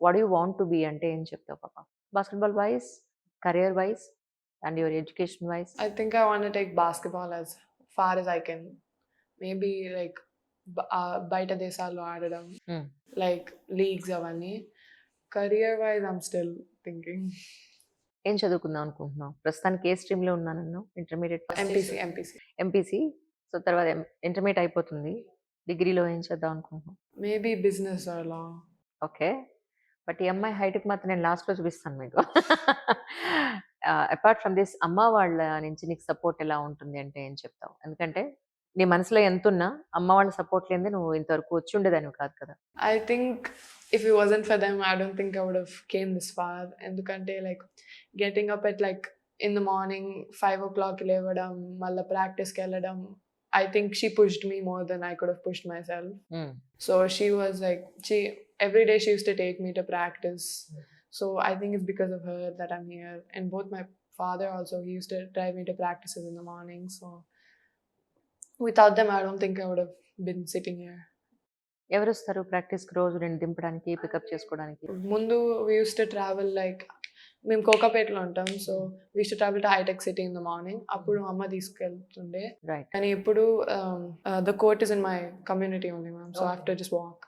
What you want to be అంటే ఏం చెప్తావు పాప? Basketball wise, career wise and your education wise? I think I want to take basketball as far as I can. Maybe like బయట దేశాల్లో ఆడడం, హ్మ్. like leagues అవన్నీ. Career wise I'm still thinking. ఏం చదువుకుందాం అనుకుంటున్నావు? ప్రస్తుతానికి ఏ స్ట్రీమ్‌లో ఉన్నానన్నావు? Intermediate first MPC. MPC. So, తర్వాత ఇంటర్మీడియేట్ అయిపోతుంది. డిగ్రీలో ఏం చేద్దాం అనుకుంటున్నావు? Maybe business or law. Okay. But ఈ అమ్మాయి హైట్‌కి మాత్రం నేను లాస్ట్‌లో చూపిస్తాను మీకు. అపార్ట్ ఫ్రమ్ దిస్ అమ్మ వాళ్ళ నుంచి నీకు సపోర్ట్ ఎలా ఉంటుంది అంటే ఏం చెప్తావు? ఎందుకంటే నీ మనసులో ఎంతున్నా అమ్మ వాళ్ళ సపోర్ట్ లేనిదే నువ్వు ఇంతవరకు వచ్చుండేదానివి కాదు కదా! I think if it wasn't for them, I don't think I would have came this far. ఎందుకంటే like getting up at like in the morning 5 o'clock లేవడం, మళ్ళా ప్రాక్టీస్కి వెళ్ళడం. I think she pushed me more than I could have pushed myself. హ్మ్. So she was like, every day she used to take me to practice. So I think it's because of her that I'm here. And both my father also, he used to drive me to practices in the morning. So without them, I don't think I would have been sitting here. ఎవరొస్తారు ప్రాక్టీస్‌కి రోజు నిన్ను దింపడానికి, pickup చేసుకోవడానికి? Mundu, we used to travel like, మేము కోకాపేటలో ఉంటాం. So we use to travel to హైటెక్ City in the morning. అప్పుడు అమ్మ తీసుకెళ్తుండే. రైట్. కానీ ఇప్పుడు the court is in my community only ma'am. So I have to just walk.